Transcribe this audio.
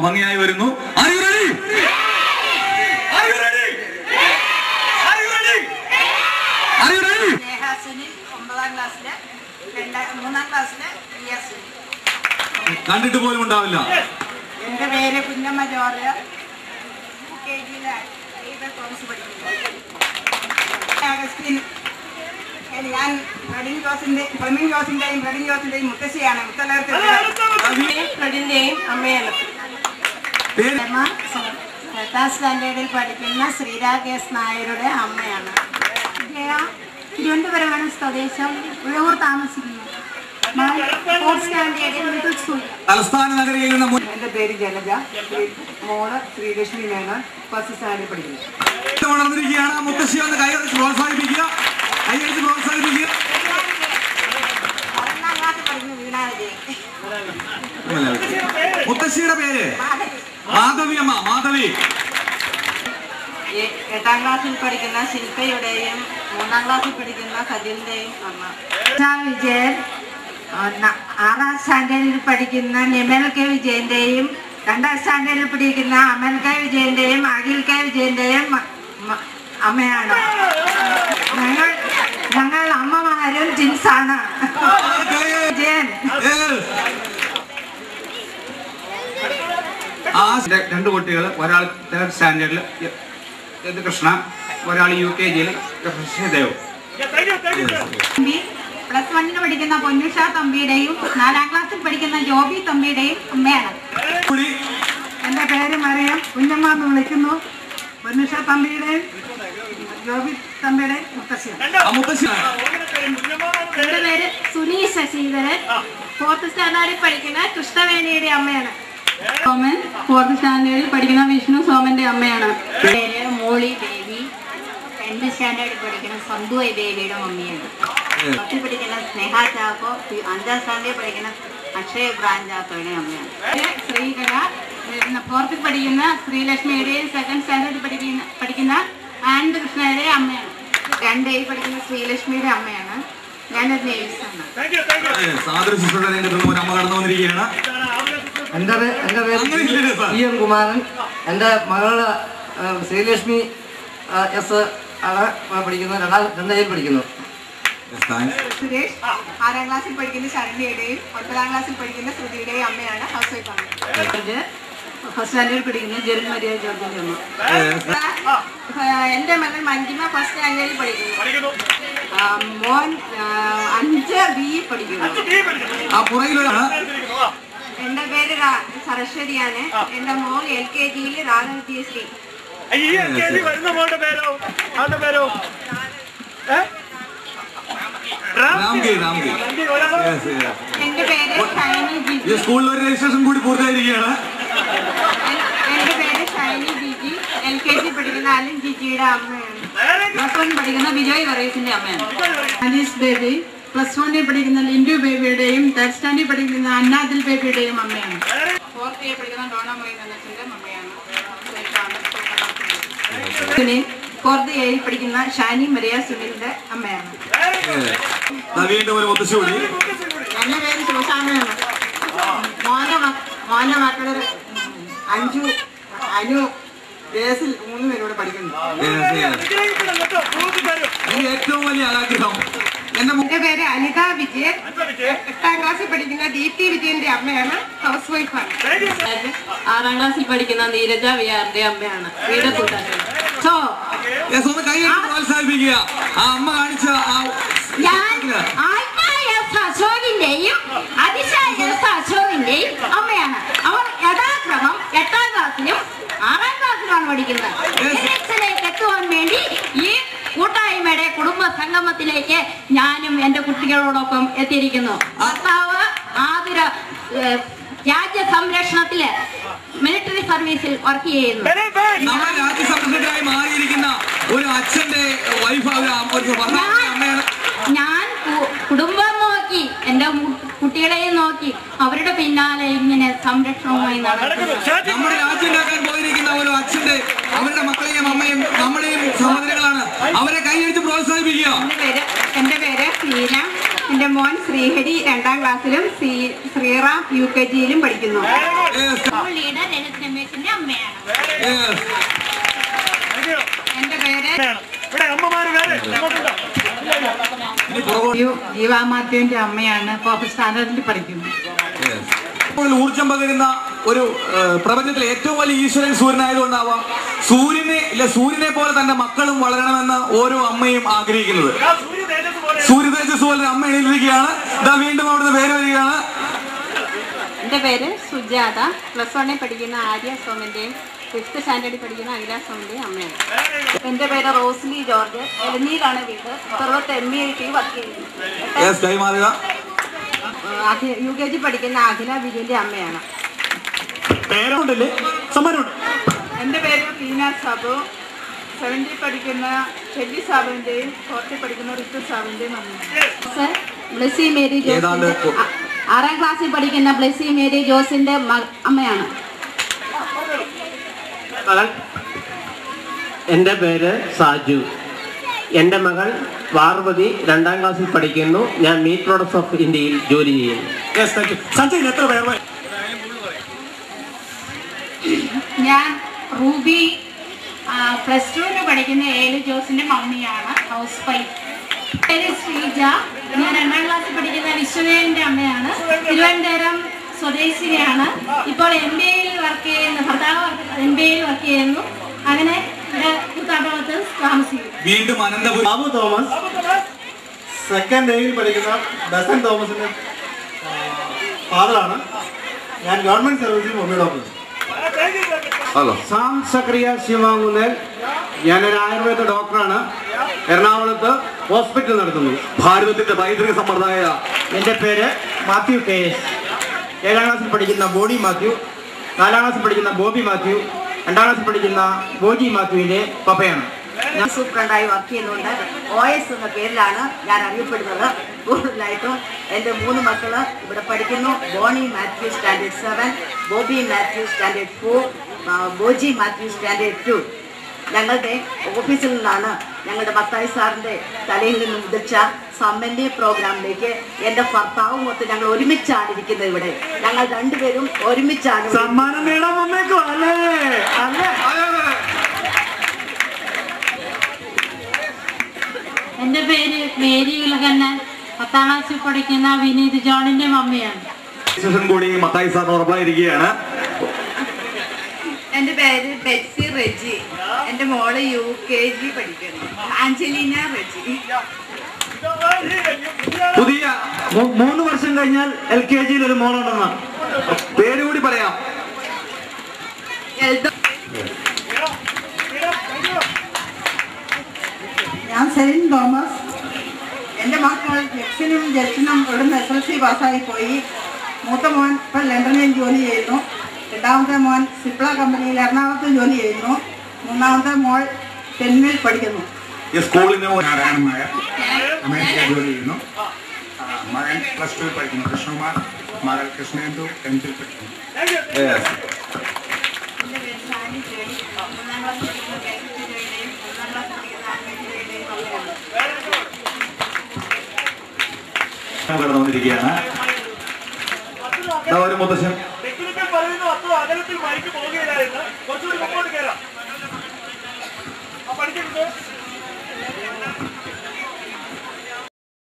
ഭംഗിയായി വരുന്നു. കണ്ടിട്ട് പോലും ഉണ്ടാവില്ല. എന്റെ പേര് കുഞ്ഞമ്മ ജോർജ്. ഞാൻ ഫ്ലെമിംഗ് ജോസിന്റെയും മുത്തശ്ശിയാണ്. മുത്തലേർത്തിന്റെയും അമ്മയാണ്. 8ാം സ്റ്റാൻഡേർഡിൽ പഠിക്കുന്ന ശ്രീരാകേഷ് നായരുടെ അമ്മയാണ്. തിരുവനന്തപുരമാണ് സ്വദേശം. ഉഴവൂർ താമസിക്കുന്നു. തലസ്ഥാന നഗരിയിൽ നിന്ന്. എന്റെ പേര് ജലജ. മോള് ശ്രീലക്ഷ്മി മേനോൻ 1st സ്റ്റാൻഡേർഡിൽ പഠിക്കുന്നു. വളർന്നിരിക്കുകയാണ്. മുത്തശ്ശി ഒന്ന് കൈയടിച്ച് പ്രോത്സാഹിപ്പിക്കുക. മുത്തശ്ശിയുടെ പേര് മാധവി അമ്മ. മാധവി 8ാം ക്ലാസ്സിൽ പഠിക്കുന്ന ശില്പയുടെയും 3ാം ക്ലാസ്സിൽ പഠിക്കുന്ന സജിലിന്റെയും അമ്മ. വിജയൻ 6ാം സ്റ്റാൻഡേർഡിൽ പഠിക്കുന്ന നിമൽ കെ വിജയന്റെയും 2ാം സ്റ്റാൻഡേർഡിൽ പഠിക്കുന്ന അമൽ കെ വിജയന്റെയും അഖിൽ കെ വിജയന്റെയും അമ്മയാണ്. ഞങ്ങൾ അമ്മമാരും ജിൻസാണ്. വിജയൻ 2 കുട്ടികൾ, ഒരാൾ 3rd സ്റ്റാൻഡേർഡിൽ കൃഷ്ണ, ഒരാൾ UKGയിൽ ദേവ്. +1 പഠിക്കുന്ന പൊന്നുഷ തമ്പിയുടെയും 4ാം ക്ലാസ്സിൽ പഠിക്കുന്ന ജോബി തമ്പിയുടെയും അമ്മയാണ്. എന്റെ പേര് മറിയം. കുഞ്ഞമ്മ എന്ന് വിളിക്കുന്നു. പൊന്നുഷ തമ്പിയുടെയും ജോബി തമ്പിയുടെയും മുത്തശ്ശിയാണ്. എന്റെ പേര് സുനി ശശിധരൻ. 4th സ്റ്റാൻഡേർഡിൽ പഠിക്കുന്ന കൃഷ്ണവേണിയുടെ അമ്മയാണ്. സോമൻ 4th സ്റ്റാൻഡേർഡിൽ പഠിക്കുന്ന വിഷ്ണു സോമന്റെ അമ്മയാണ്. പേര് മോളി ദേവി. 10th സ്റ്റാൻഡേർഡിൽ പഠിക്കുന്ന സന്തു ദേവിയുടെ മമ്മിയാണ്. 10th പഠിക്കുന്ന സ്നേഹ ചാക്കോ. 5ാം സ്റ്റാൻഡേർഡിൽ പഠിക്കുന്ന അക്ഷയ ബ്രാഞ്ച് ചാക്കോയുടെ അമ്മയാണ്. ശ്രീകല 4th പഠിക്കുന്ന ശ്രീലക്ഷ്മിയുടെയും 2nd സ്റ്റാൻഡേർഡിൽ പഠിക്കുന്ന ആനന്ദ് കൃഷ്ണയുടെ അമ്മയാണ്. 2ൽ പഠിക്കുന്ന ശ്രീലക്ഷ്മിയുടെ അമ്മയാണ്. ഞാനൊരു നേഴ്സാണ്. എൻ്റെ പേര് EM കുമാരൻ. എൻ്റെ മകളുടെ ശ്രീലക്ഷ്മി S ആണ് പഠിക്കുന്നത്. 2ൽ പഠിക്കുന്നു. സുരേഷ് 6ാം ക്ലാസ്സിൽ പഠിക്കുന്ന ശരണ്യയുടെയും 9ാം ക്ലാസ്സിൽ പഠിക്കുന്ന ശ്രുതിയുടെയും അമ്മയാണ്. ഹൗസ് വൈഫാണ്. 1st സ്റ്റാൻഡേർഡിൽ പഠിക്കുന്ന ജെറിൻ മരിയ ജോർജിന്റെ അമ്മ. എന്റെ മകൾ മഞ്ജിമ 1st സ്റ്റാൻഡേർഡിൽ പഠിക്കുന്നു. മോൻ 5B പഠിക്കുന്നു. എന്റെ പേര് സരസ്വതിയാണ്. എന്റെ മോൾ LKGയിൽ രാധാവിദ്യശ്രീ. എന്റെ പേര് ഷൈനി ബിജി. സ്കൂളിൽ ഒരു രജിസ്ട്രേഷൻ കൂടി പൂർത്തിയായിരിക്കുകയാണ്. എന്റെ പേര് ഷൈനി ബിജി. LKG പഠിക്കുന്ന അലൻ ജിജിയുടെ അമ്മയാണ്. +1 പഠിക്കുന്ന വിജയ് വറീസിന്റെ അമ്മയാണ്. അനീസ് ബേബി. +1 പഠിക്കുന്ന ലിൻഡു ബേബിയുടെയും 3rd സ്റ്റാൻഡേർഡിൽ പഠിക്കുന്ന അന്നാദിൽ ബേബിയുടെയും അമ്മയാണ്. 4th പഠിക്കുന്ന ഡോണ മൊയ്തനത്തിന്റെ അമ്മയാണ്. 4th A പഠിക്കുന്ന ഷാനി മരിയ സുനിലിന്റെ അമ്മയാണ്. എന്റെ പേര് ശിവശാമയാണ്. മോന്റെ മക്കള് അഞ്ജു, അനു, ബേസിൽ 3 പേരോട് പഠിക്കുന്നു. ഏറ്റവും വലിയ ആഗ്രഹം. എന്റെ പേര് അനിത വിജയൻ. 8ാം ക്ലാസ്സിൽ പഠിക്കുന്ന ദീപ്തി വിജയന്റെ അമ്മയാണ്. ഹൗസ് വൈഫാണ്. 6ാം ക്ലാസ്സിൽ പഠിക്കുന്ന നീരജ വിയാറിന്റെ അമ്മയാണ്. പ്രോത്സാഹിപ്പിക്കുക. ആ അമ്മ കാണിച്ച അശോകിന്റെയും അതിശ അശോകിന്റെയും അമ്മയാണ്. അവർ യഥാക്രമം 8ാം ക്ലാസ്സിലും 6ാം ക്ലാസ്സിലുമാണ് പഠിക്കുന്നത്. ഇലക്ഷനിലേക്ക് എത്തുവാൻ വേണ്ടി ഈ കൂട്ടായ്മയുടെ കുടുംബ സംഗമത്തിലേക്ക് ഞാനും എന്റെ കുട്ടികളോടൊപ്പം എത്തിയിരിക്കുന്നു. ഭർത്താവ് ആതുര രാജ്യ സംരക്ഷണത്തില് മിലിറ്ററി സർവീസിൽ വർക്ക് ചെയ്യുന്നു. നമ്മുടെ രാജ്യ സംരക്ഷണത്തിനായി മാറിയിരിക്കുന്ന ഒരു അച്ഛന്റെ വൈഫ്. ഞാൻ കുടുംബം നോക്കി, എന്റെ കുട്ടികളെയും നോക്കി അവരുടെ പിന്നാലെ ഇങ്ങനെ സംരക്ഷണവുമായി നടക്കുന്നു. നമ്മുടെ രാജ്യം ഉണ്ടാക്കാൻ പോയിരിക്കുന്ന ഒരു അച്ഛന്റെ അവരുടെ മക്കളെയും അമ്മയും നമ്മുടെയും സഹോദരങ്ങളാണ്. അവരെ കൈയടിച്ച് പ്രോത്സാഹിപ്പിക്കുക. എന്റെ പേര് ശ്രീരാം. എന്റെ മോൻ ശ്രീഹരി 2ാം ക്ലാസ്സിലും ശ്രീറാം UKGയിലും പഠിക്കുന്നു. സ്കൂൾ ലീഡർ രജത് രമേശിന്റെ അമ്മയാണ്. എന്റെ പേര് ജീവാ മാത്യുവിന്റെ അമ്മയാണ്. ഇപ്പോൾ സ്റ്റാൻഡേർഡിൽ പഠിക്കുന്നു. ഊർജം പകരുന്ന ഒരു പ്രപഞ്ചത്തിലെ ഏറ്റവും വലിയ ഈശ്വരൻ സൂര്യനായതുകൊണ്ടാവാം സൂര്യനെ പോലെ തന്റെ മക്കളും വളരണമെന്ന് ഓരോ അമ്മയും ആഗ്രഹിക്കുന്നത്. സൂര്യ തേജസ് പോലെ അമ്മ എഴുതിയിരിക്കുകയാണ്. ഇതാ വീണ്ടും അവിടുന്ന് പേര് വരികയാണ്. എൻ്റെ പേര് സുജാത. +1 പഠിക്കുന്ന ആര്യ സോമന്റെയും 5th സ്റ്റാൻഡേർഡിൽ പഠിക്കുന്ന അഖില സോമന്റെയും അമ്മയാണ്. എൻ്റെ പേര് റോസ്ലി ജോർജ്. എലഞ്ഞിയിലാണ് വീട്. സർവത്ത് MBIT വർക്ക് ചെയ്യുന്നു. UKG പഠിക്കുന്ന അഖില വിജയന്റെ അമ്മയാണ്. എൻ്റെ പേര് ടീന സാബു. 7th പഠിക്കുന്ന ഷെല്ലി സാബുവിന്റെയും 4th പഠിക്കുന്ന ഋതു സാബുവിന്റെയും അമ്മയാണ്. ബ്ലെസ്സി മേരി ജോസിന്റെ 6ാം ക്ലാസ്സിൽ പഠിക്കുന്ന ബ്ലെസ്സി മേരി ജോസിന്റെ അമ്മയാണ്. എൻ്റെ പേര് സാജു. എൻ്റെ മകൾ പാർവതി 2ാം ക്ലാസ്സിൽ പഠിക്കുന്നു. ഞാൻ മീറ്റ് പ്രോഡക്ട്സ് ഓഫ് ഇന്ത്യയിൽ ജോലി ചെയ്യുന്നു. ഞാൻ റൂബി +2 പഠിക്കുന്ന ഏലു ജോസിന്റെ മമ്മിയാണ്. House wife. പേര് ശ്രീജ. ഞാൻ 2ാം ക്ലാസ്സിൽ പഠിക്കുന്ന വിശ്വദേവന്റെ അമ്മയാണ്. തിരുവനന്തപുരം സ്വദേശിനിയാണ്. ഇപ്പോൾ MBAയിൽ വർക്ക് ചെയ്യുന്നു. ഭർത്താവ് MBAയിൽ വർക്ക് ചെയ്യുന്നു. അങ്ങനെ കൂത്താട്ടത്ത് താമസിക്കും. വീണ്ടും Ananthapuram Babu Thomas. 2nd A പഠിക്കുന്ന ബസൻ തോമസിന്റെ ഫാദറാണ്. ഞാൻ ഗവൺമെന്റ് സർവീസിൽ മൊബൈൽ ഡോക്ടർ. സാം സക്രിയ ശിവാങ്കുന്നേൽ. ഞാനൊരു ആയുർവേദ ഡോക്ടറാണ്. എറണാകുളത്ത് ഹോസ്പിറ്റൽ നടത്തുന്നു. ഭാരതത്തിന്റെ പൈതൃക സമ്പ്രദായ. എൻ്റെ പേര് മാത്യു KS. 7ാം ക്ലാസ്സിൽ പഠിക്കുന്ന ബോഡി മാത്യു. 4ാം ക്ലാസ്സിൽ പഠിക്കുന്ന ബോബി മാത്യു. 2ാം ക്ലാസ്സിൽ പഠിക്കുന്ന ബോജി മാത്യുവിന്റെ പപ്പയാണ്. ഞാൻ സൂപ്രണ്ടായി വർക്ക് ചെയ്യുന്നുണ്ട്. OS എന്ന പേരിലാണ് ഞാൻ അറിയപ്പെടുന്നത്. കൂടുതലായിട്ടും എൻ്റെ 3 മക്കള് ഇവിടെ പഠിക്കുന്നു. Boni Mathew standard 7, Bobby Mathew standard 4, Boji Mathew standard 2. ഞങ്ങളുടെ ഓഫീസിൽ നിന്നാണ് ഞങ്ങളുടെ മത്തായി സാറിൻ്റെ തലയിൽ നിന്നും ഉദിച്ച സമ്മന്യ പ്രോഗ്രാമിലേക്ക് എൻ്റെ ഭർത്താവും മൊത്തം ഞങ്ങൾ ഒരുമിച്ചാണ് ഇരിക്കുന്നത്. ഇവിടെ ഞങ്ങൾ 2 പേരും ഒരുമിച്ചാണ്. സമ്മാനം നേടാൻ വന്നേക്കോ അല്ലേ? എൻ്റെ പേര് മേരി ഉലകന്നൻ. 10ാം ക്ലാസ്സിൽ പഠിക്കുന്ന വിനീത് ജോണിന്റെ മമ്മിയാണ്. കൂടി മത്തായി സാറിന് ഉറപ്പായിരിക്കുകയാണ്. എൻ്റെ പേര് ബെറ്റ്സി റെജി. എൻ്റെ മോള് UKG പഠിക്കുന്നു. ആഞ്ചലീന റെജി. പുതിയ 3 വർഷം കഴിഞ്ഞാൽ LKGയിൽ ഒരു മോളുണ്ടെന്ന പേരുകൂടി പറയാം. ഞാൻ സെലിൻ തോമസ്. എൻ്റെ മക്കൾ ജെക്സിനും ജെക്സിനും ഇവിടുന്ന് SLC പാസ്സായി പോയി. മൂത്ത മോൻ ഇപ്പം ലണ്ടനിൽ ജോലി ചെയ്യുന്നു. 2ാമത്തെ മോൻ സിപ്ല കമ്പനിയിൽ എറണാകുളത്ത് ജോലി ചെയ്യുന്നു. 3ാമത്തെ മോൾ പെൻമിൽ പഠിക്കുന്നു. സ്കൂളിന് അമേരിക്കയിൽ ജോലി ചെയ്യുന്നു. മകൻ +2 പഠിക്കുന്നു കൃഷ്ണകുമാർ. മകൾ കൃഷ്ണേന്ദു 10th പഠിക്കുന്നു. കടന്നു വന്നിരിക്കുകയാണ്. ഒരു മുത്തശ്ശൻ പറയുന്നു. അത്ര അകലത്തിൽ മൈക്ക് പോകുകയില്ലായിരുന്നു. കുറച്ചുകൂടി മുമ്പോട്ട് കയറാം. പഠിക്കരുത്.